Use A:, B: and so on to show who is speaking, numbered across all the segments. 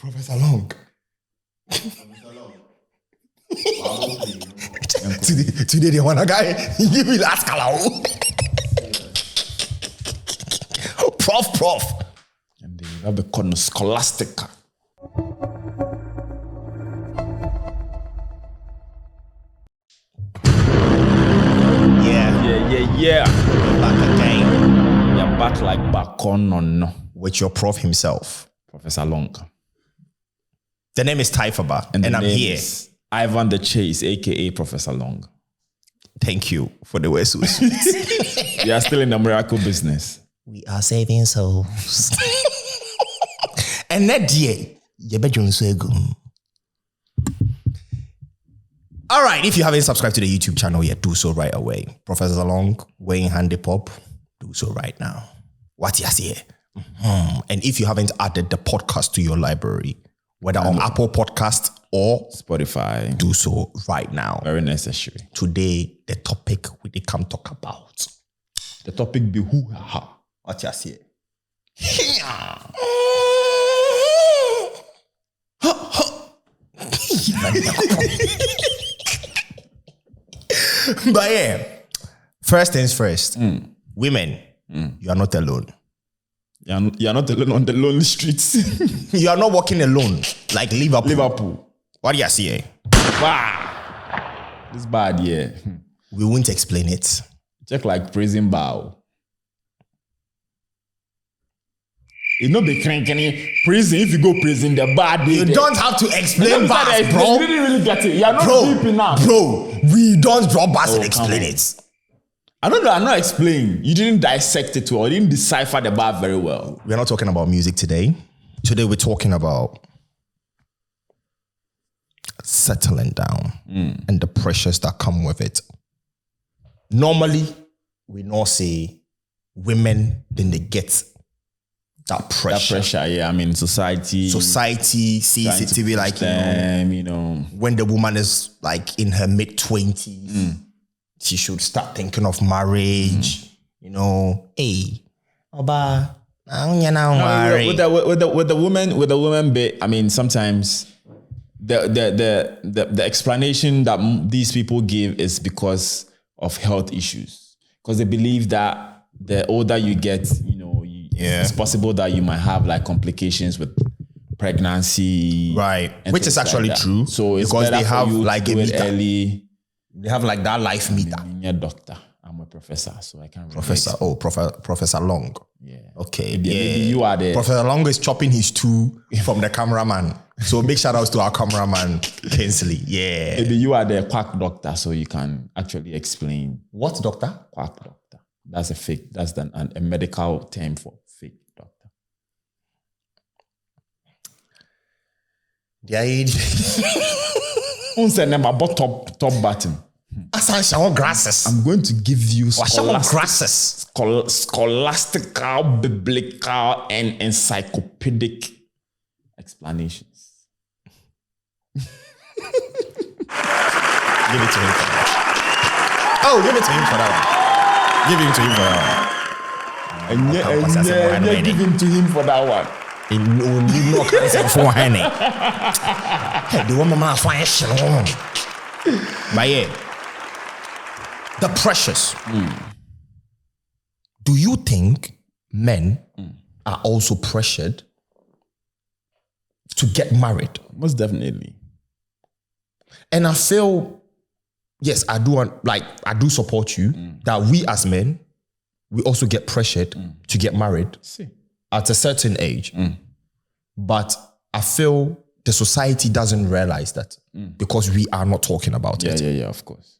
A: Professor Long. Today they want a guy. Give me last color. Prof.
B: And they have the scholastica. Yeah.
A: Back again.
B: You're back like back on.
A: With your prof himself.
B: Professor Long.
A: The name is Taifaba, and I'm here.
B: Ivan the Chase, aka Professor Long.
A: Thank you for the way so sweet.
B: You are still in the miracle business.
A: We are saving souls. And that day, you bet you so good. All right, if you haven't subscribed to the YouTube channel yet, do so right away. Professor Long, weighing handy pop, do so right now. What you say? And if you haven't added the podcast to your library, whether on Apple Podcast or
B: Spotify,
A: do so right now.
B: Very necessary.
A: Today, the topic we come talk about.
B: The topic be hoo-ha.
A: What you say? But yeah, first things first. Women, you are not alone.
B: You're not alone on the lonely streets.
A: You are not walking alone like Liverpool. What do you say?
B: Wow. This bad, yeah.
A: We won't explain it.
B: Check like prison bow. You know the cranky prison. If you go prison, the bad.
A: You don't have to explain bars, bro.
B: You didn't really get it. You're not deep enough.
A: Bro, we don't draw bars and explain it.
B: I don't know. I'm not explaining. You didn't dissect it or you didn't decipher the bar very well.
A: We're not talking about music today. Today we're talking about settling down and the pressures that come with it. Normally, we not say women, then they get that pressure.
B: That pressure, yeah. I mean, society
A: sees it to be like,
B: you know,
A: when the woman is like in her mid-20s, she should start thinking of marriage. You know, hey, Oba,
B: with the woman bit. I mean, sometimes the explanation that these people give is because of health issues, because they believe that the older you get, you know, it's possible that you might have like complications with pregnancy,
A: right? Which is actually true.
B: So it's
A: because they have like a meter.
B: Early.
A: They have like that life meter.
B: I'm a doctor. I'm a professor, so I can't.
A: Professor Long.
B: Yeah.
A: Okay.
B: Maybe you are the
A: Professor Long is chopping his two from the cameraman. So big shout outs to our cameraman, Kinsley. Yeah.
B: Maybe you are the quack doctor, so you can actually explain.
A: What doctor?
B: Quack doctor. That's a fake. That's a medical term for fake doctor.
A: The age.
B: Top button.
A: Grasses.
B: I'm going to give you
A: scholastical,
B: biblical, and encyclopedic explanations.
A: Give it to him for that. Oh, give it to him for that one. Give it to him for that one.
B: Give him to him for that one.
A: The woman but yeah, the pressures. Do you think men are also pressured to get married?
B: Most definitely.
A: And I feel, yes, I do support you that we as men, we also get pressured to get married at a certain age. But I feel the society doesn't realize that because we are not talking about it.
B: Yeah, of course.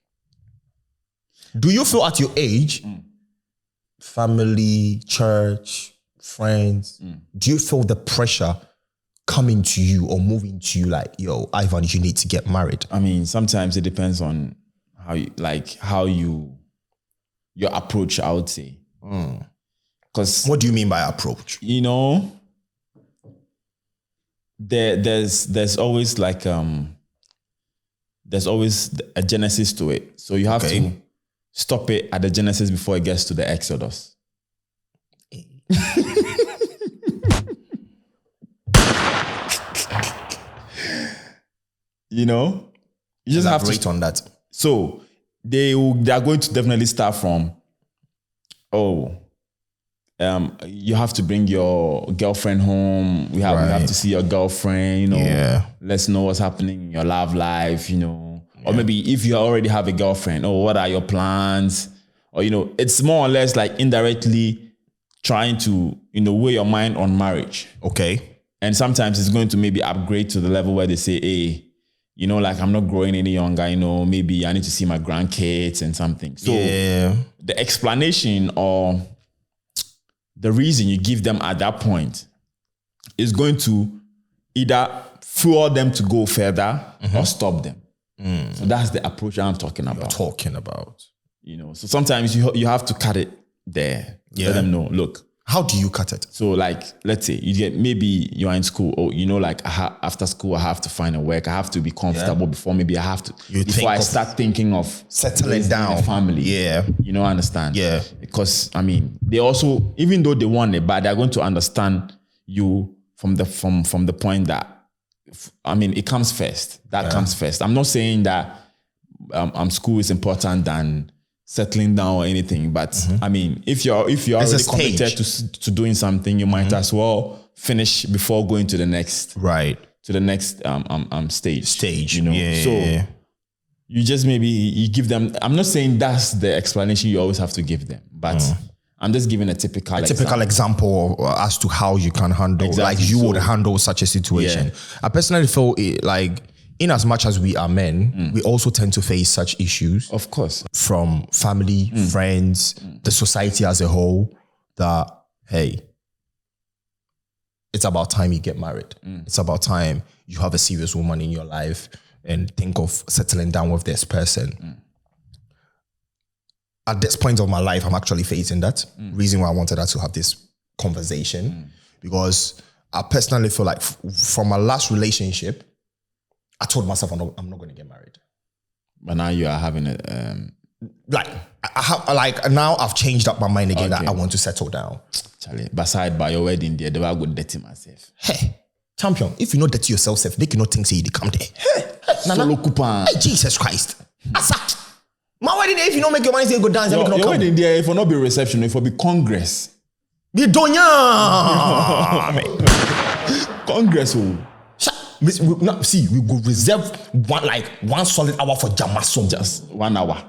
A: Do you feel at your age, family, church, friends, do you feel the pressure coming to you or moving to you like, yo, Ivan, you need to get married?
B: I mean, sometimes it depends on your approach, I would say. Because
A: what do you mean by approach?
B: You know, there's always like there's always a genesis to it. So you have to stop it at the genesis before it gets to the exodus. You know, you just have to
A: elaborate on that.
B: So they are going to definitely start from, you have to bring your girlfriend home. We have to see your girlfriend, you know.
A: Yeah.
B: Let's know what's happening in your love life, you know. Or maybe if you already have a girlfriend, what are your plans? Or, you know, it's more or less like indirectly trying to, you know, weigh your mind on marriage.
A: Okay.
B: And sometimes it's going to maybe upgrade to the level where they say, hey, you know, like I'm not growing any younger, you know, maybe I need to see my grandkids and something. So the explanation or the reason you give them at that point is going to either fuel them to go further or stop them. So that's the approach I'm talking about. You know, so sometimes you have to cut it there. Let them know, look.
A: How do you cut it?
B: So like, let's say you get, maybe you're in school, or you know, like after school, I have to find a work. I have to be comfortable before maybe I have to, before I start thinking of
A: settling down,
B: a family.
A: Yeah.
B: You know, understand?
A: Yeah.
B: Because I mean, they also, even though they want it, but they're going to understand you from the point that, I mean, it comes first. That comes first. I'm not saying that school is important than settling down or anything, but I mean, if you're already committed to doing something, you might as well finish before going to the next stage. You know, you just maybe you give them. I'm not saying that's the explanation you always have to give them, but I'm just giving a typical
A: example as to how you can handle, like you would handle such a situation. I personally feel like, in as much as we are men, we also tend to face such issues.
B: Of course.
A: From family, friends, the society as a whole, that, hey, it's about time you get married. It's about time you have a serious woman in your life and think of settling down with this person. At this point of my life, I'm actually facing that. Reason why I wanted us to have this conversation, because I personally feel like from my last relationship, I told myself I'm not going to get married.
B: But now you are having it.
A: Now I've changed up my mind again that I want to settle down.
B: Charlie, beside by your wedding day, they were good dirty myself.
A: Hey, champion, if you not dirty yourself, make you not think say you come there.
B: Solo coupon.
A: Hey, Jesus Christ. Asa. My wedding day, if you don't make your money, say go dance.
B: Your wedding day, if it not be reception, if it be Congress.
A: Be donya.
B: Congress.
A: We go reserve one solid hour for Jama song.
B: Just 1 hour.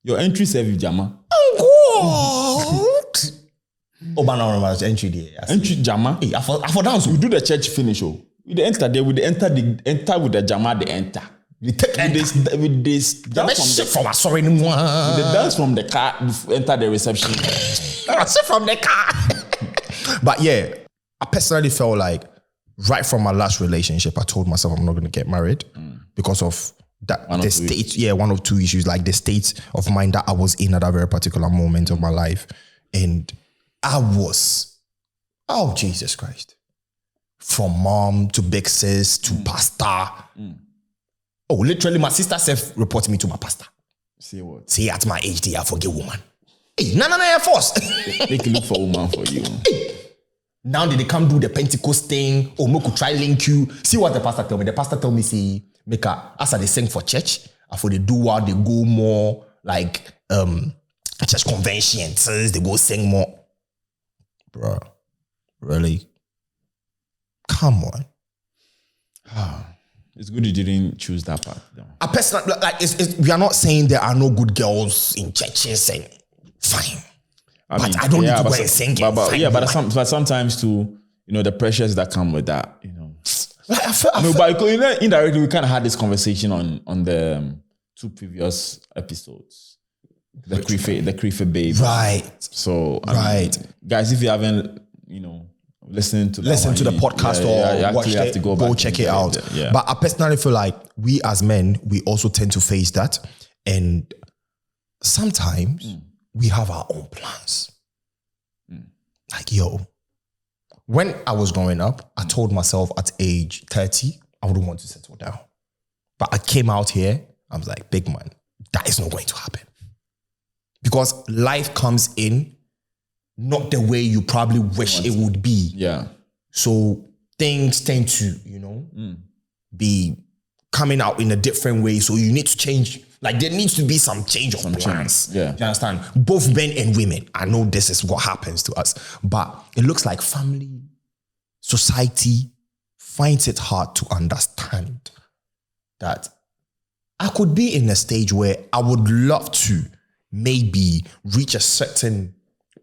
B: Your entry service Jama.
A: Oh God. But now entry there.
B: Entry Jama.
A: Hey, I for dance.
B: We do the church finish. We the enter there. We the enter with the Jama. They enter.
A: We take
B: with this
A: dance from the sorry anymore.
B: The dance from the car. Enter the reception.
A: That's from the car. But yeah, I personally felt like, right from my last relationship, I told myself I'm not going to get married because of that. One of two issues, like the state of mind that I was in at that very particular moment of my life. And I was, Jesus Christ. From mom to big sis to pastor. Literally my sister self-reported me to my pastor.
B: Say what?
A: Say at my age, I forget woman. Hey, no, force.
B: They can look for a woman for you.
A: Hey. Now they come do the Pentecost thing, or make try link you. See what the pastor tell me. The pastor tell me, say, make as they sing for church, after they do what they go more like church conventions, they go sing more. Bro, really? Come on.
B: It's good you didn't choose that part, though.
A: I personally we are not saying there are no good girls in churches and fine. I don't need to go and sing it.
B: But sometimes too, you know, the pressures that come with that, you know. But indirectly, we kind of had this conversation on the 2 previous episodes. The Creefer Babe.
A: Right.
B: So, I mean, guys, if you haven't, you know, listened to the
A: podcast or watch it, go check it out. Yeah. But I personally feel like we as men, we also tend to face that. And sometimes we have our own plans. Like, when I was growing up, I told myself at age 30, I wouldn't want to settle down. But I came out here, I was like, big man, that is not going to happen. Because life comes in not the way you probably wish it would be.
B: Yeah.
A: So things tend to, be coming out in a different way. So you need to change. Like there needs to be some change of plans.
B: Yeah.
A: You understand? Both men and women. I know this is what happens to us, but it looks like family, society finds it hard to understand that I could be in a stage where I would love to maybe reach a certain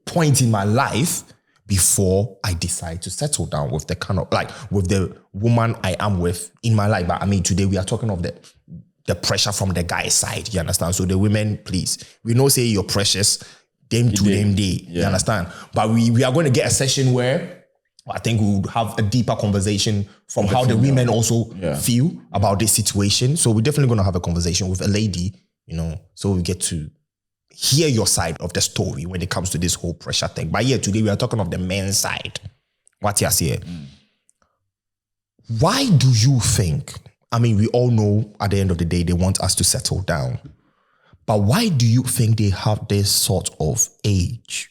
A: point in my life before I decide to settle down with the kind of like with the woman I am with in my life. But I mean, today we are talking of the pressure from the guy's side. You understand? So the women, please, we know say you're precious, them to them day. You understand? But we are going to get a session where I think we would have a deeper conversation from how the women also feel about this situation. So we're definitely going to have a conversation with a lady, you know, so we get to hear your side of the story when it comes to this whole pressure thing. But yeah, today we are talking of the men's side. What you say? Why do you think, I mean, we all know at the end of the day, they want us to settle down. But why do you think they have this sort of age?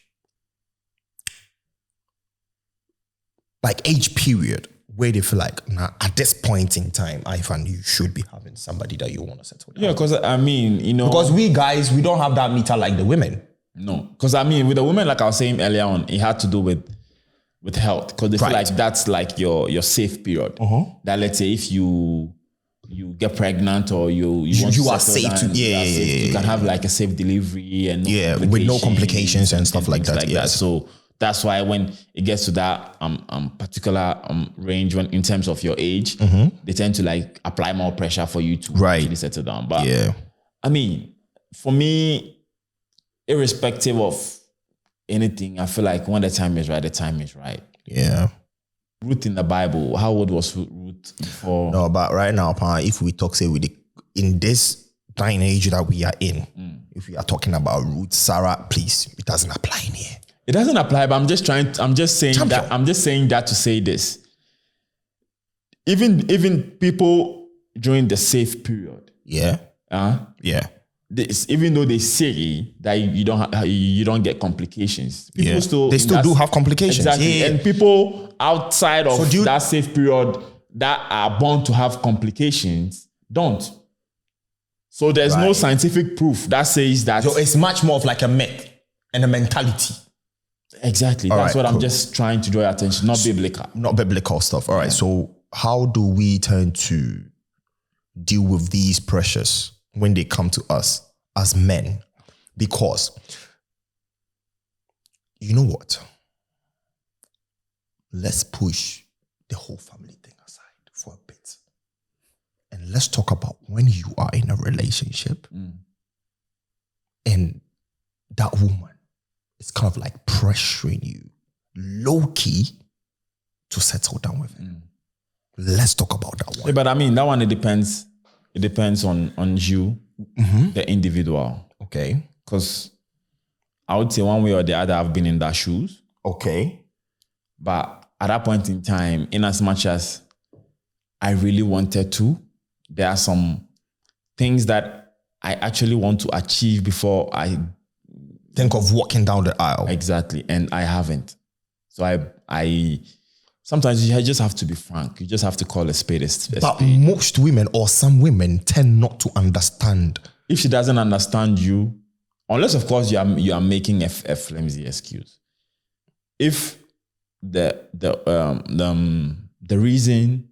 A: Like age period where they feel like, nah, at this point in time, Ivan, you should be having somebody that you want to settle down.
B: Yeah, because I mean, you know.
A: Because we guys, we don't have that meter like the women.
B: No. Because I mean, with the women, like I was saying earlier on, it had to do with health. Because they feel like that's like your safe period. That let's say if you get pregnant or you want to
A: are safe
B: down, you can have like a safe delivery and
A: with no complications and stuff like that.
B: That. So that's why when it gets to that particular range, when in terms of your age, they tend to like apply more pressure for you to actually settle down. But I mean, for me, irrespective of anything, I feel like when the time is right, the time is right.
A: Yeah.
B: Ruth in the Bible, how old was Ruth before?
A: No, but right now, if we talk, say, in this time and age that we are in, if we are talking about Ruth, Sarah, please, it doesn't apply in here.
B: It doesn't apply, but I'm just saying that to say this. Even people during the safe period.
A: Yeah.
B: Even though they say that you don't get complications, people still
A: do have complications.
B: Exactly. And people outside of that safe period that are born to have complications don't. So there's no scientific proof that says that.
A: So it's much more of like a myth and a mentality.
B: Exactly. That's what I'm just trying to draw your attention, not biblical.
A: Not biblical stuff. All right. So how do we turn to deal with these pressures when they come to us as men? Because you know what? Let's push the whole family thing aside for a bit. And let's talk about when you are in a relationship and that woman is kind of like pressuring you low-key to settle down with him. Let's talk about that one.
B: Yeah, but I mean, that one, it depends. It depends on you, the individual.
A: Okay.
B: Because I would say one way or the other, I've been in that shoes.
A: Okay.
B: But at that point in time, in as much as I really wanted to, there are some things that I actually want to achieve before I
A: think of walking down the aisle.
B: Exactly. And I haven't. So I sometimes you just have to be frank. You just have to call a spade a spade.
A: But most women or some women tend not to understand.
B: If she doesn't understand you, unless of course you are making a flimsy excuse. If the reason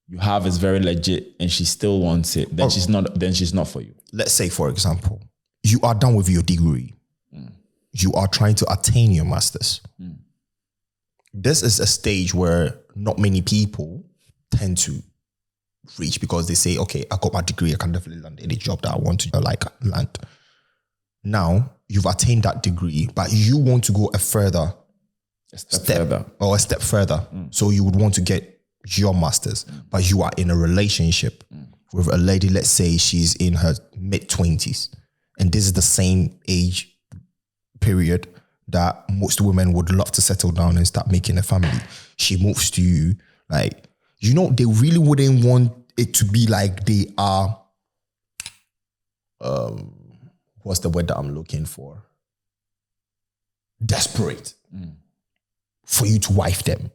B: you have is very legit and she still wants it, then she's not for you.
A: Let's say, for example, you are done with your degree. You are trying to attain your master's. This is a stage where not many people tend to reach because they say, okay, I got my degree, I can definitely land any job that I want to land. Now, you've attained that degree, but you want to go a step further. So you would want to get your master's, but you are in a relationship with a lady, let's say she's in her mid-20s, and this is the same age period that most women would love to settle down and start making a family. She moves to you, like, you know, they really wouldn't want it to be like they are, what's the word that I'm looking for? Desperate for you to wife them.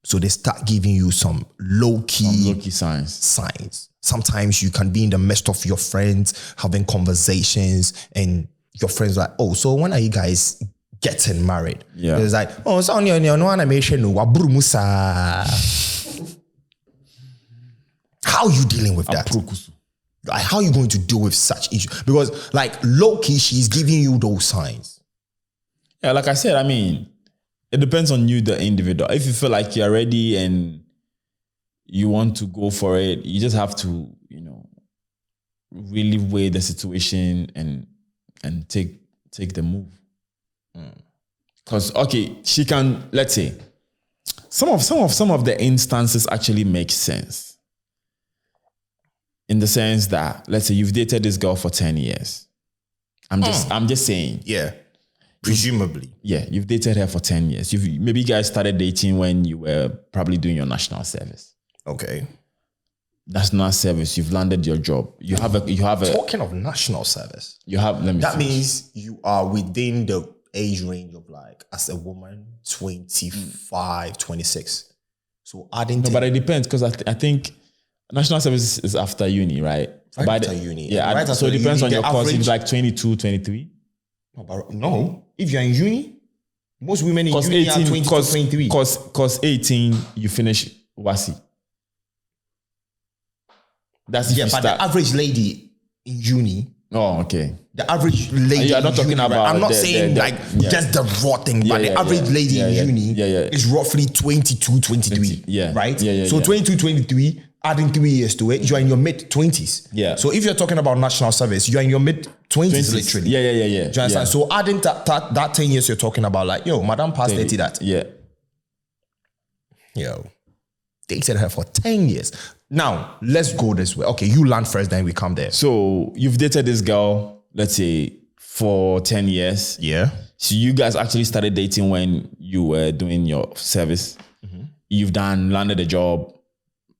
A: So they start giving you some low-key
B: signs.
A: Sometimes you can be in the midst of your friends having conversations and your friends are like, oh, so when are you guys getting married?
B: Yeah.
A: It's like, oh, so how are you dealing with that? Like, how are you going to deal with such issues? Because like low-key, she's giving you those signs.
B: Yeah, like I said, I mean, it depends on you, the individual. If you feel like you're ready and you want to go for it, you just have to, really weigh the situation and take the move. Because okay, she can, let's say, some of the instances actually make sense. In the sense that, let's say you've dated this girl for 10 years. I'm just saying.
A: Yeah. Presumably.
B: Yeah, you've dated her for 10 years. Maybe you guys started dating when you were probably doing your national service.
A: Okay.
B: National service, you've landed your job. You have a
A: Talking of national service.
B: That
A: means you are within the age range of like, as a woman, 25, 26. So adding
B: but it depends because I think national service is after uni, right?
A: After uni.
B: Yeah,
A: right,
B: so it depends on your course. It's like 22, 23.
A: No, if you're in uni, most women in uni are 22, 23.
B: Because 18, you finish WASI.
A: But the average lady in uni.
B: Oh, okay.
A: The average lady.
B: You're not talking about.
A: Right? I'm not saying just the raw thing, but the average lady in uni is roughly 22, 23. Right? So 22, 23. Adding 3 years to it, you're in your mid-20s.
B: Yeah.
A: So if you're talking about national service, you're in your mid-20s literally.
B: Yeah.
A: Do you understand?
B: Yeah.
A: So adding that 10 years you're talking about, like, yo, madam passed 30 that.
B: Yeah.
A: Yo, dated her for 10 years. Now, let's go this way. Okay, you land first, then we come there.
B: So you've dated this girl, let's say, for 10 years.
A: Yeah.
B: So you guys actually started dating when you were doing your service. Mm-hmm. You've landed a job,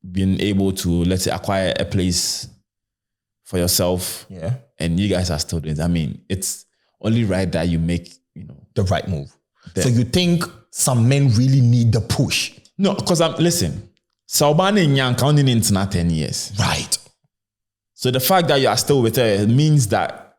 B: been able to, let's say, acquire a place for yourself.
A: Yeah.
B: And you guys are still doing it. I mean, it's only right that you make,
A: the right move. So you think some men really need the push?
B: No, because listen, Saubane Nyanka only in 10 years.
A: Right.
B: So the fact that you are still with her means that,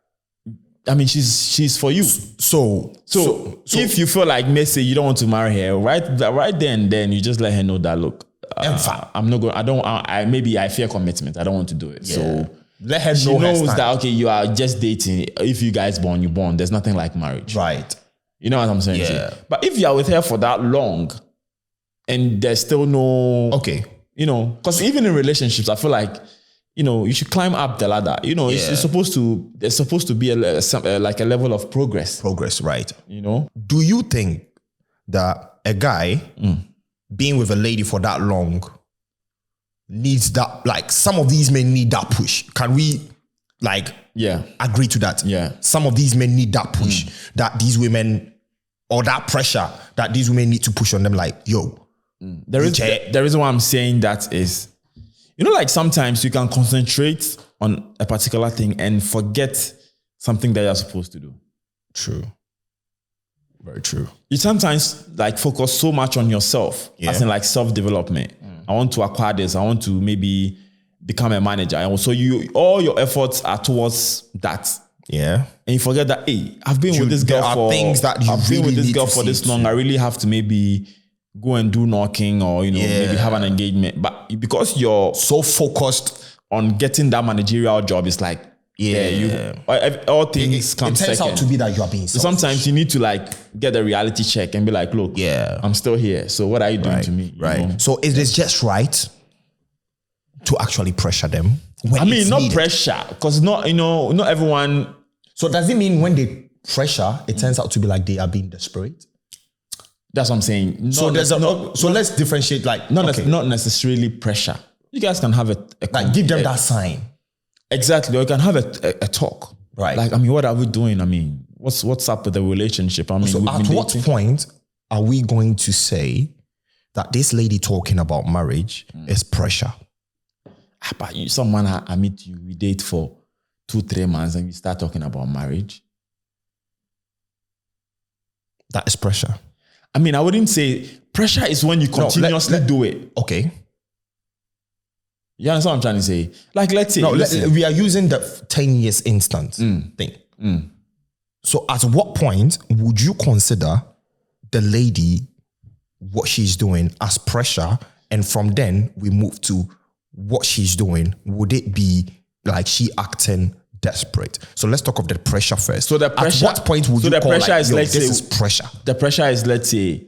B: I mean, she's for you. So if you feel like, maybe you don't want to marry her, right then you just let her know that, look, I'm not going. Maybe I fear commitment. I don't want to do it. Yeah. So
A: let her know.
B: She knows that okay, you are just dating. If you guys born, you born. There's nothing like marriage,
A: right?
B: You know what I'm saying?
A: Yeah.
B: But if you are with her for that long, and there's still no because even in relationships, I feel like you should climb up the ladder. It's supposed to. There's supposed to be like a level of progress.
A: Progress, right?
B: Do
A: you think that a guy? Being with a lady for that long needs that, like some of these men need that push. Can we agree to that?
B: Yeah.
A: Some of these men need that push that these women, or that pressure that these women need to push on them, like, yo.
B: The reason why I'm saying that is, like sometimes you can concentrate on a particular thing and forget something that you're supposed to do.
A: True. Very true.
B: You sometimes focus so much on yourself, as in self-development. I want to acquire this. I want to maybe become a manager. And so all your efforts are towards that.
A: Yeah.
B: And you forget that, hey, I've been with this girl for
A: things that you
B: I've
A: really
B: been with this
A: need
B: girl
A: to
B: for
A: see
B: this long. I really have to maybe go and do knocking or maybe have an engagement. But because you're
A: so focused
B: on getting that managerial job, it's like all things come second.
A: It turns out to be that you are being selfish.
B: So sometimes you need to get a reality check and be like, look, I'm still here. So what are you doing to me?
A: Right. So it is just right to actually pressure them.
B: Not needed. Pressure, because not everyone.
A: So does it mean when they pressure, it turns out to be like they are being desperate?
B: That's what I'm saying.
A: So let's differentiate.
B: Not necessarily pressure. You guys can have
A: give them that sign.
B: Exactly. Or you can have a talk.
A: Right.
B: What are we doing? What's up with the relationship?
A: So at what point are we going to say that this lady talking about marriage is pressure?
B: But someone I meet you, we date for 2-3 months and we start talking about marriage.
A: That is pressure.
B: I mean, I wouldn't say pressure is when you continuously do it.
A: Okay.
B: You understand what I'm trying to say? Like, let's say,
A: we are using the 10 years instant thing. So at what point would you consider the lady, what she's doing as pressure? And from then we move to what she's doing. Would it be like she acting desperate? So let's talk of the pressure first.
B: So the pressure,
A: at what point would you call like, this is pressure?
B: The pressure is, let's say,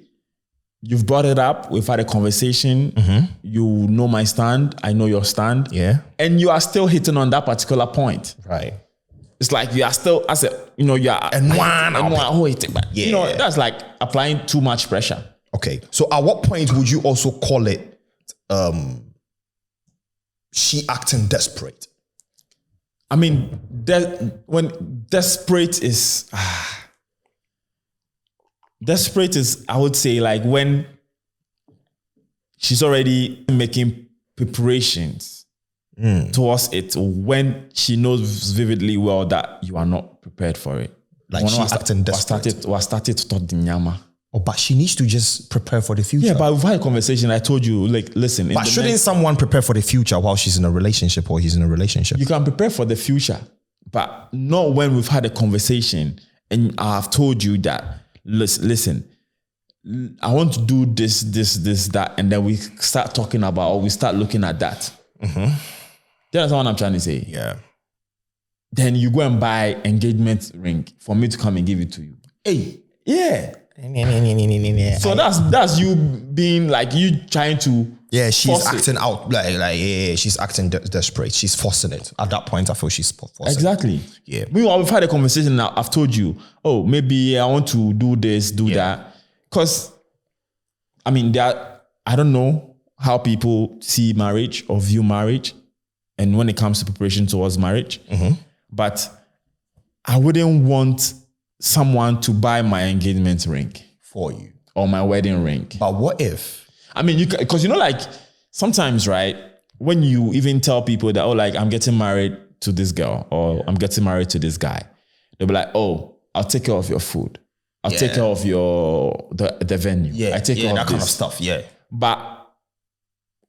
B: you've brought it up, we've had a conversation, you know my stand, I know your stand.
A: Yeah.
B: And you are still hitting on that particular point.
A: Right.
B: It's like you are still, you are that's like applying too much pressure.
A: Okay. So at what point would you also call it she acting desperate?
B: I mean, when desperate is, I would say, like when she's already making preparations towards it, when she knows vividly well that you are not prepared for it.
A: Like she's acting desperate.
B: Started to talk the nyama.
A: Oh, but she needs to just prepare for the future.
B: Yeah, but we've had a conversation. I told you, like, listen.
A: But shouldn't someone prepare for the future while she's in a relationship or he's in a relationship?
B: You can prepare for the future, but not when we've had a conversation and I've told you that, listen, I want to do this, that, and then we start talking about, or we start looking at that. That's what I'm trying to say.
A: Yeah.
B: Then you go and buy engagement ring for me to come and give it to you. Hey, yeah. So that's you being like, you trying to.
A: Yeah, she's acting out she's acting desperate. She's forcing it. At that point, I feel she's forcing
B: exactly.
A: it. Yeah.
B: Meanwhile, we've had a conversation now. I've told you, oh, maybe I want to do this, that. Because, I mean, I don't know how people see marriage or view marriage, and when it comes to preparation towards marriage. But I wouldn't want someone to buy my engagement ring
A: for you
B: or my wedding ring.
A: But what if?
B: I mean, because like sometimes, right, when you even tell people that, oh, like I'm getting married to this girl or I'm getting married to this guy, they'll be like, oh, I'll take care of your food. I'll take care of the venue.
A: Yeah,
B: I take care of
A: that
B: this
A: kind of stuff. Yeah.
B: But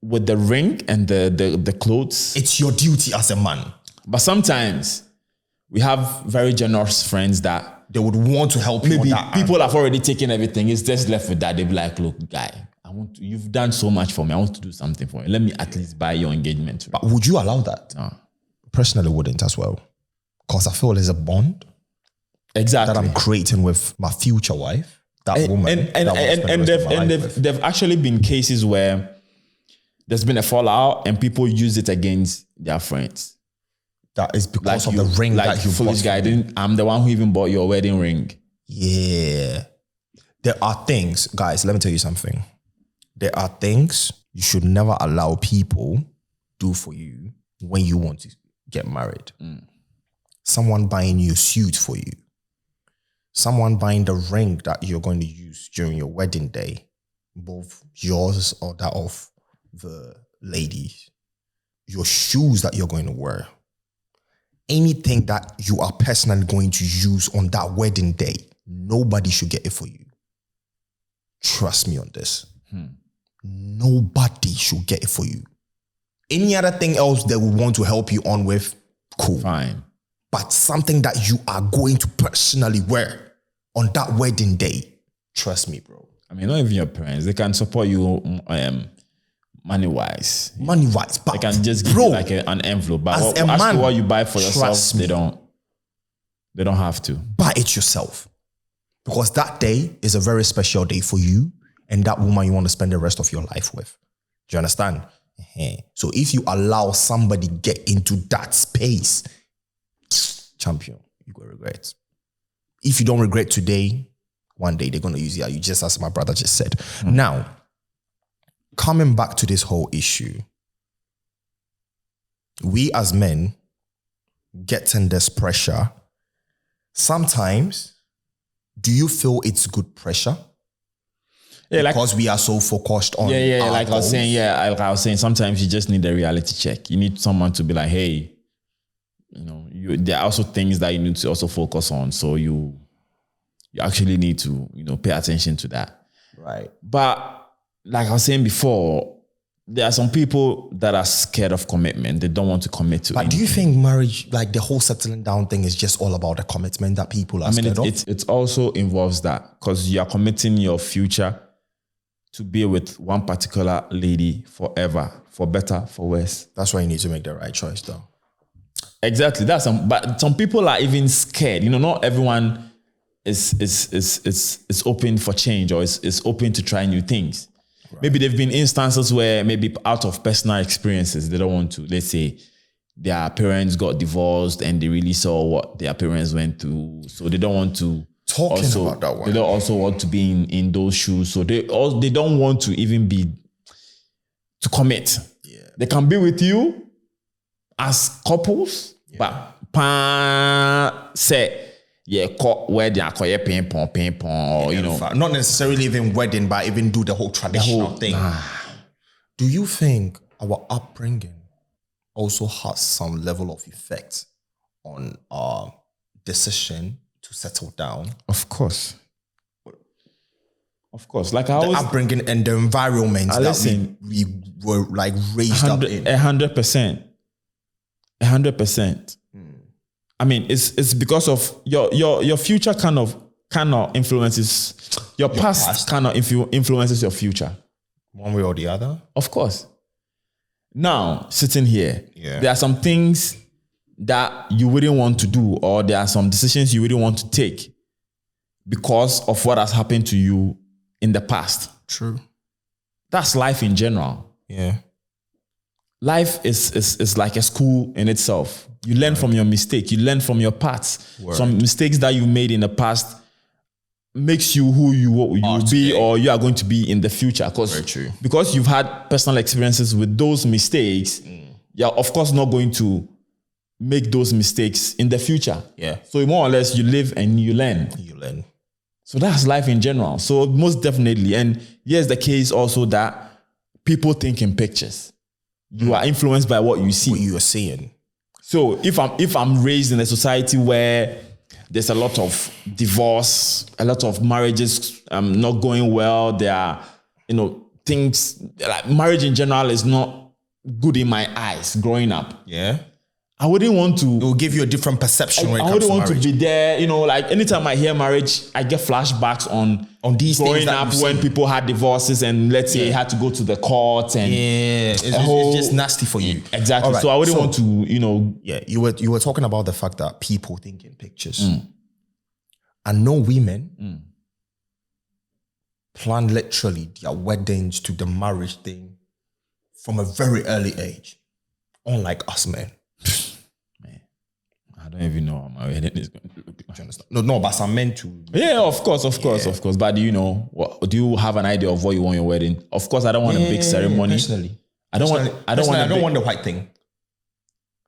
B: with the ring and the clothes,
A: it's your duty as a man.
B: But sometimes we have very generous friends that
A: they would want to help you.
B: Maybe people have already taken everything. It's just left with that. They'll be like, look, guy, you've done so much for me. I want to do something for you. Let me at least buy your engagement ring.
A: But would you allow that? Personally, wouldn't as well. Because I feel there's a bond.
B: Exactly.
A: That I'm creating with my future wife. That woman.
B: And they've actually been cases where there's been a fallout and people use it against their friends.
A: That is because of the ring that you
B: foolish guy. I'm the one who even bought your wedding ring.
A: Yeah. There are things, guys, let me tell you something. There are things you should never allow people do for you when you want to get married. Someone buying you a suit for you. Someone buying the ring that you're going to use during your wedding day. Both yours or that of the lady. Your shoes that you're going to wear. Anything that you are personally going to use on that wedding day, nobody should get it for you. Trust me on this. Nobody should get it for you. Any other thing else they would want to help you on with, cool.
B: Fine.
A: But something that you are going to personally wear on that wedding day, trust me, bro.
B: I mean, not even your parents. They can support you money-wise.
A: Money-wise. But
B: they can just give you like an envelope. But as to what you buy for yourself, they don't have to.
A: Buy it yourself. Because that day is a very special day for you and that woman you want to spend the rest of your life with. Do you understand? So if you allow somebody get into that space, champion, you go regret. If you don't regret today, one day they're going to use you just as my brother just said. Now, coming back to this whole issue, we as men getting this pressure, sometimes, do you feel it's good pressure? Yeah, because we are so focused on
B: like goals. I was saying, sometimes you just need a reality check. You need someone to be like, hey, there are also things that you need to also focus on. So you actually need to, pay attention to that.
A: Right.
B: But like I was saying before, there are some people that are scared of commitment. They don't want to commit to
A: But
B: anything.
A: do you think marriage, like the whole settling down thing, is just all about the commitment that people are scared of?
B: It also involves that because you are committing your future to be with one particular lady forever, for better, for worse.
A: That's why you need to make the right choice, though.
B: Exactly. But some people are even scared. Not everyone is open for change or is open to try new things. Right. Maybe there've been instances where maybe out of personal experiences, they don't want to, let's say their parents got divorced and they really saw what their parents went through. So they don't want to
A: about that one.
B: They don't also want to be in those shoes. So they don't want to even to commit.
A: Yeah.
B: They can be with you as couples, but say, wedding, ping pong, or
A: not necessarily even wedding, but even do the whole traditional thing. Do you think our upbringing also has some level of effect on our decision to settle down?
B: Of course. Like
A: the upbringing and the environment that we were like raised up in.
B: 100%. 100%. I mean, it's because of your future kind of influences your past kind of influences your future.
A: One way or the other?
B: Of course. Now, sitting here, there are some things that you wouldn't want to do, or there are some decisions you wouldn't want to take because of what has happened to you in the past.
A: True.
B: That's life in general.
A: Yeah.
B: Life is like a school in itself. You learn from your mistake. You learn from your past. Some mistakes that you made in the past makes you who you will be or you are going to be in the future. Because you've had personal experiences with those mistakes, you're of course not going to make those mistakes in the future.
A: Yeah.
B: So more or less you live and you learn. So that's life in general. So most definitely. And here's the case also that people think in pictures. You are influenced by what you see.
A: What you are seeing.
B: So if I'm raised in a society where there's a lot of divorce, a lot of marriages not going well, there are, things like marriage in general is not good in my eyes growing up.
A: Yeah.
B: I wouldn't want to.
A: It will give you a different perception when it comes to marriage.
B: I wouldn't want to be there. Like anytime I hear marriage, I get flashbacks on
A: these
B: growing up when people had divorces and let's say had to go to the courts and
A: it's just nasty for you.
B: Exactly. Right. So I wouldn't want to,
A: Yeah, you were talking about the fact that people think in pictures. And no women plan literally their weddings to the marriage thing from a very early age. Unlike us men.
B: I don't even know how my wedding is going to look like.
A: Do you understand? No, but some men too.
B: Yeah, of course. But do you know? Do you have an idea of what you want your wedding? Of course, I don't want a big ceremony.
A: Personally,
B: I don't
A: want the white thing.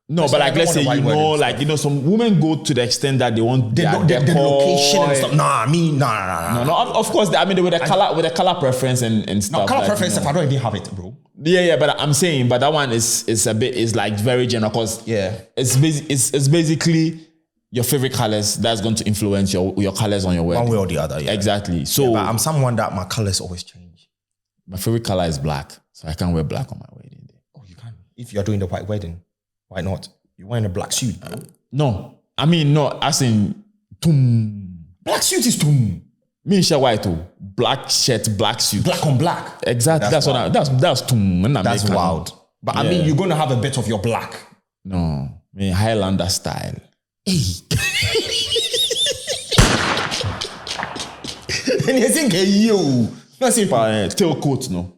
B: No, but like let's say some women go to the extent that they want the
A: location and stuff. No.
B: Of course, with a color preference and stuff.
A: No, color preference stuff. I don't even have it, bro.
B: Yeah, but I'm saying, but that one is like very general because it's basically your favorite colors that's going to influence your colors on your wedding.
A: One way or the other, yeah.
B: Exactly. So
A: but I'm someone that my colors always change.
B: My favorite color is black, so I can't wear black on my wedding day.
A: Oh, you can. If you're doing the white wedding. Why not? You're wearing a black suit, bro.
B: No. As in tum.
A: Black suit is tum.
B: Me share white too. Black shirt, black suit.
A: Black on black.
B: Exactly. That's tum.
A: That's wild. But you're gonna have a bit of your black.
B: No. Highlander style.
A: Hey. And you think you.
B: That's it. Tailcoat, no.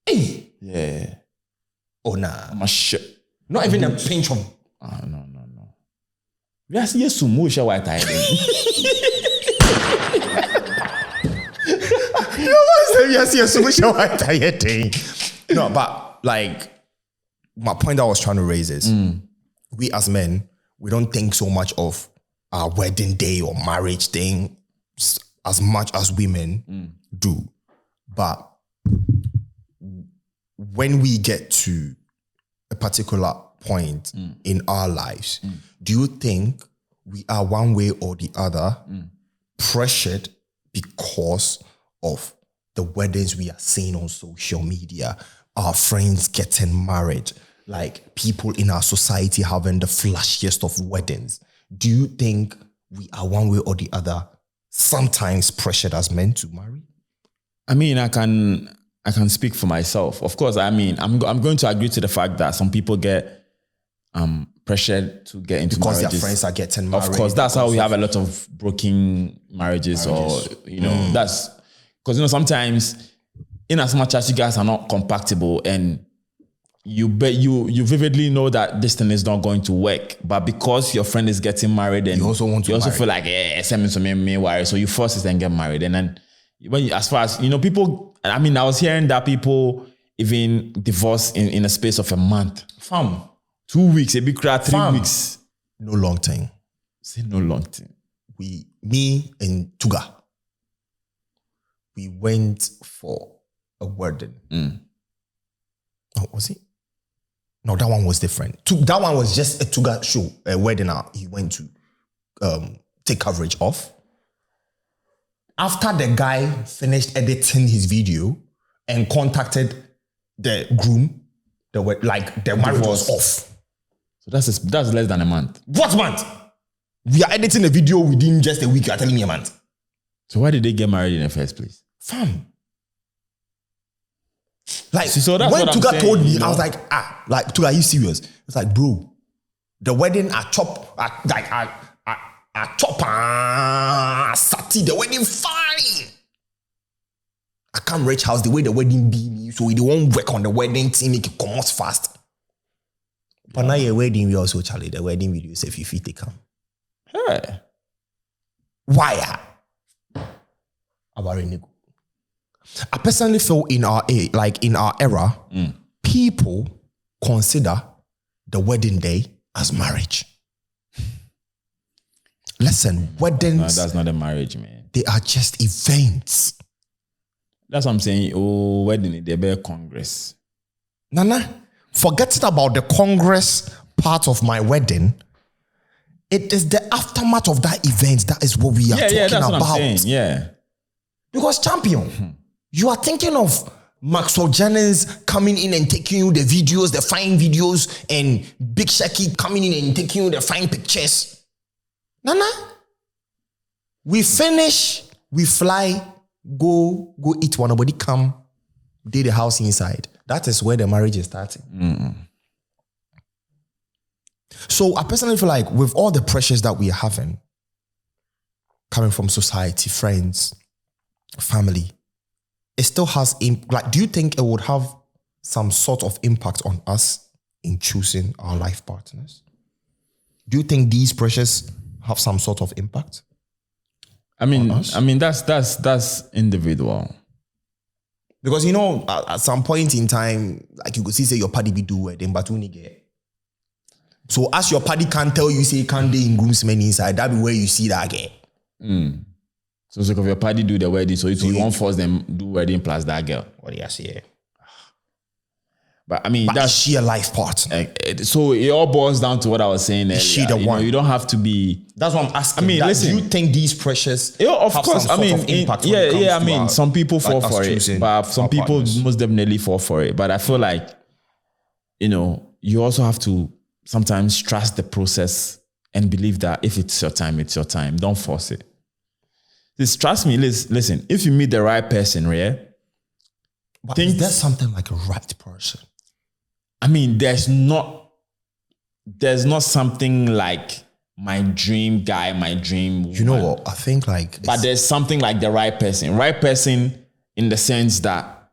A: Hey.
B: Yeah.
A: Oh nah.
B: I'm a shit.
A: Not even a pinch of.
B: No. Yes, sumo share white tie.
A: No, but like my point that I was trying to raise is we as men, we don't think so much of our wedding day or marriage thing as much as women do. But when we get to a particular point in our lives, do you think we are one way or the other pressured because of the weddings we are seeing on social media, our friends getting married, like people in our society having the flashiest of weddings, do you think we are one way or the other sometimes pressured as men to marry?
B: I mean, I can speak for myself. Of course, I mean, I'm going to agree to the fact that some people get pressured to get into
A: because
B: marriages.
A: Their friends are getting married.
B: Of course, that's how we have a lot of broken marriages. Or, that's because, sometimes in as much as you guys are not compatible and you vividly know that this thing is not going to work, but because your friend is getting married and
A: you also want to
B: you also feel like, so you force it and get married. And then as far as, people, I mean, I was hearing that people even divorce in a space of a month.
A: Fam.
B: 2 weeks, a big crowd, 3 weeks.
A: No long time.
B: Say no long time.
A: Me and Tuga, we went for a wedding. Oh, was it? No, that one was different. That one was just a Tuga show, a wedding he went to take coverage of. After the guy finished editing his video and contacted the groom, the marriage was off.
B: So that's less than a month.
A: What month? We are editing a video within just a week. You are telling me a month.
B: So why did they get married in the first place?
A: Fam. Like,
B: so that's
A: when
B: what
A: Tuga
B: I'm
A: told
B: saying,
A: me, I was like, Tuga, are you serious? It's like, bro, the wedding I chop, Sati, the wedding fine. I can't reach house the way the wedding be me, so we won't work on the wedding team, make it come out fast. But now your wedding, we also, Charlie, the wedding video say 50 they come.
B: Hey.
A: Why? I personally feel in our era, people consider the wedding day as marriage. Listen, weddings...
B: No, that's not a marriage, man.
A: They are just events.
B: That's what I'm saying. Oh, wedding, they be a congress.
A: Nana, forgetting about the congress part of my wedding, it is the aftermath of that event that is what we are talking
B: that's
A: about.
B: What I'm saying. Yeah.
A: Because champion, you are thinking of Maxwell Jennings coming in and taking you the videos, the fine videos, and Big Shaki coming in and taking you the fine pictures. Nana, we finish, we fly, go eat one, nobody come, do the house inside. That is where the marriage is starting. So I personally feel like with all the pressures that we are having, coming from society, friends, family, it still has, do you think it would have some sort of impact on us in choosing our life partners? Do you think these pressures have some sort of impact?
B: I mean, that's individual.
A: Because at some point in time, like you could say your party be do wedding, but when you get. So as your party can't tell you, say can't they in groomsmen inside, that be where you see that again.
B: So if your party do the wedding, so you won't force them do wedding plus that girl.
A: What do you say?
B: But I mean,
A: that's she a life partner.
B: So it all boils down to what I was saying earlier.
A: Is she the one?
B: You don't have to be.
A: That's what I'm asking.
B: I mean, listen.
A: Do you think these pressures?
B: Of
A: have
B: course.
A: some sort of impact when it comes
B: I mean,
A: to
B: some people fall for it, but some people most definitely fall for it. But I feel like, you also have to sometimes trust the process and believe that if it's your time, it's your time. Don't force it. Just trust me. Listen. If you meet the right person,
A: but is there something like a right person?
B: I mean, there's not something like my dream guy, my dream woman.
A: You know what? I think
B: but there's something like the right person. Right person in the sense that,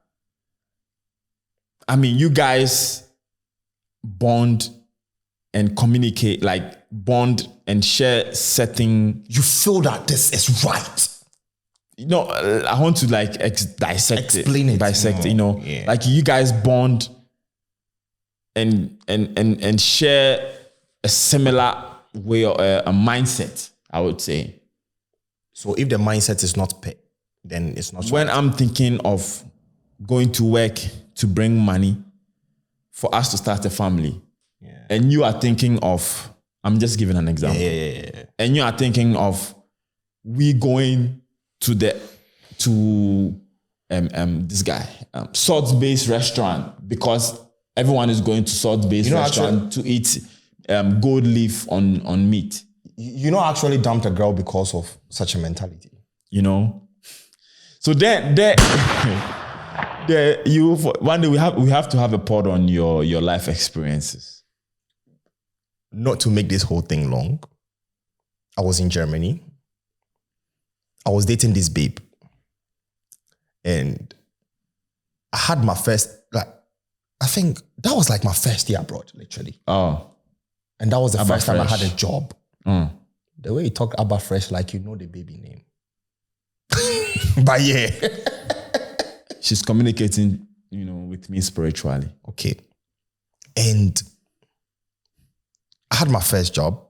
B: I mean, you guys bond and communicate, bond and share setting.
A: You feel that this is right.
B: I want to
A: explain it.
B: Dissect, like you guys bond and share a similar way or a mindset, I would say.
A: So if the mindset is not pay, then it's not.
B: When I'm thinking of going to work to bring money for us to start a family, and you are thinking of, I'm just giving an example. And you are thinking of we going to this guy, salt-based restaurant, because everyone is going to salt-based restaurant to eat gold leaf on meat.
A: You know, I actually dumped a girl because of such a mentality.
B: You know? So then one day we have to have a pod on your life experiences.
A: Not to make this whole thing long, I was in Germany. I was dating this babe. And I had my first, I think that was like my first year abroad, literally.
B: Oh.
A: And that was the
B: Abba
A: first time I
B: Fresh.
A: had a job. The way you talk Abba Fresh, like you know the baby name. But yeah.
B: She's communicating, with me spiritually.
A: Okay. And I had my first job.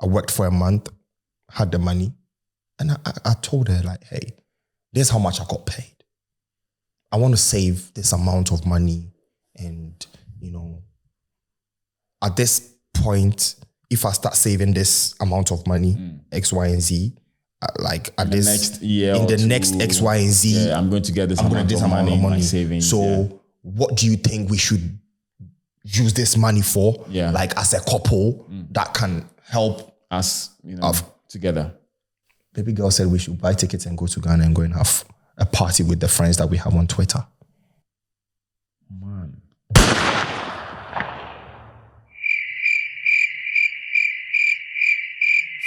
A: I worked for a month, had the money. And I told her, like, hey, this is how much I got paid. I want to save this amount of money. And, at this point, if I start saving this amount of money, X, Y, and Z,
B: Next year
A: in
B: or
A: the
B: two,
A: next X, Y, and Z,
B: I'm going to get this amount of money in my savings.
A: So what do you think we should use this money for?
B: Yeah.
A: Like as a couple that can help
B: us, together.
A: Baby girl said we should buy tickets and go to Ghana and go and have a party with the friends that we have on Twitter.
B: Man.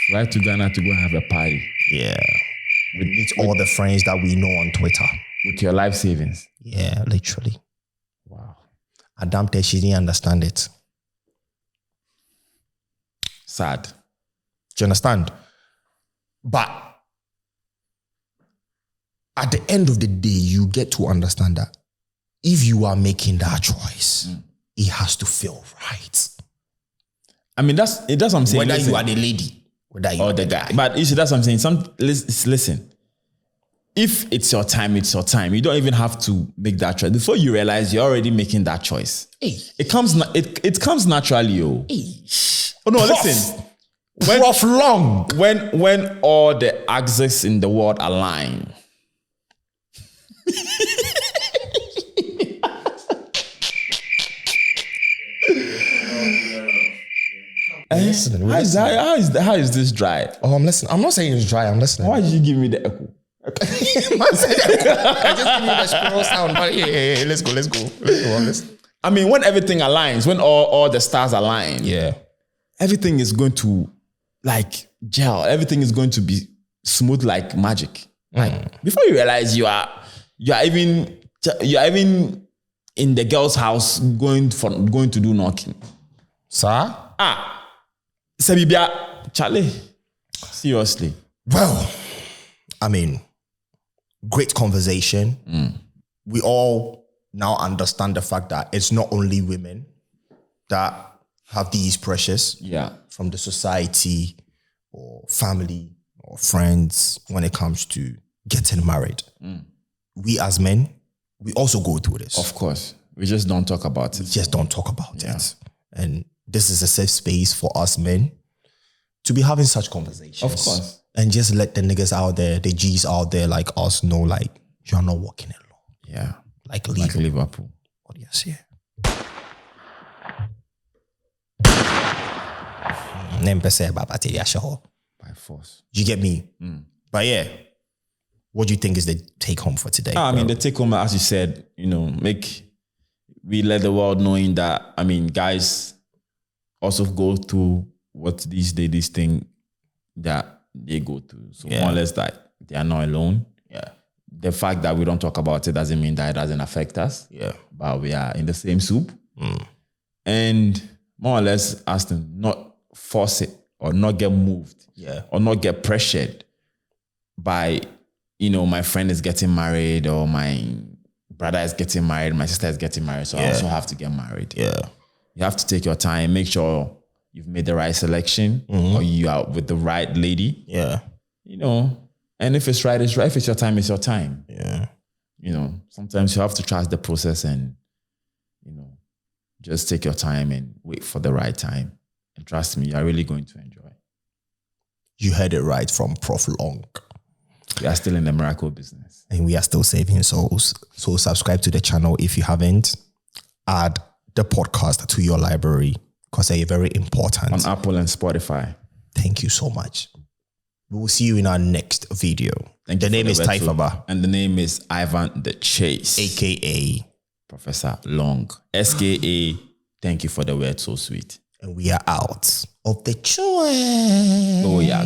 B: Fly to Ghana to go and have a party.
A: Yeah. We meet all the friends that we know on Twitter.
B: With your life savings.
A: Yeah, literally.
B: Wow.
A: I dumped her, she didn't understand it.
B: Sad.
A: Do you understand? But at the end of the day, you get to understand that if you are making that choice, it has to feel right.
B: I mean, that's what I'm saying.
A: Whether you are the lady, whether you are the guy.
B: But you see, that's what I'm saying. Listen, if it's your time, it's your time. You don't even have to make that choice. Before you realize you're already making that choice.
A: Hey.
B: It comes naturally, yo.
A: Hey.
B: Oh no,
A: Prof.
B: listen.
A: When
B: all the axes in the world align.
A: Listen,
B: how is this dry?
A: Oh, I'm listening. I'm not saying it's dry. I'm listening.
B: Why did you give me the echo?
A: Man said echo. I just give you the squirrel sound. But yeah, let's go. Listen.
B: I mean, when everything aligns, when all the stars align,
A: Yeah.
B: everything is going to like gel. Everything is going to be smooth like magic. Like before you realize you are even in the girl's house going to do knocking.
A: Sir?
B: Sebibia, Charlie. Seriously.
A: Well, I mean, great conversation. We all now understand the fact that it's not only women that have these pressures from the society or family or friends when it comes to getting married. We as men, we also go through this.
B: Of course. We just don't talk about it.
A: We just don't talk about it. And this is a safe space for us men to be having such conversations.
B: Of course.
A: And just let the niggas out there, the G's out there like us know, like, you're not walking alone.
B: Yeah.
A: Like
B: Liverpool.
A: Oh, yes, yeah.
B: By force.
A: Do you get me? But yeah, what do you think is the take home for today?
B: I mean, the take home, as you said, we let the world knowing that, I mean, guys also go through what these ladies think that they go through. So more or less that they are not alone.
A: Yeah.
B: The fact that we don't talk about it doesn't mean that it doesn't affect us.
A: Yeah.
B: But we are in the same soup. And more or less ask them not force it or not get moved.
A: Yeah.
B: Or not get pressured by, my friend is getting married or my brother is getting married, my sister is getting married, so I also have to get married.
A: Yeah.
B: You have to take your time, make sure you've made the right selection or you are with the right lady.
A: Yeah.
B: And if it's right, it's right. If it's your time, it's your time.
A: Yeah.
B: Sometimes you have to trust the process and, just take your time and wait for the right time. And trust me, you're really going to enjoy.
A: You heard it right from Prof Long.
B: We are still in the miracle business.
A: And we are still saving souls. So subscribe to the channel if you haven't. Add the podcast to your library because they're very important.
B: On Apple and Spotify.
A: Thank you so much. We will see you in our next video. The name is Taifaba.
B: And the name is Ivan the Chase.
A: AKA
B: Professor Long. SKA. Thank you for the word so sweet.
A: And we are out of the choice.
B: Oh, yeah,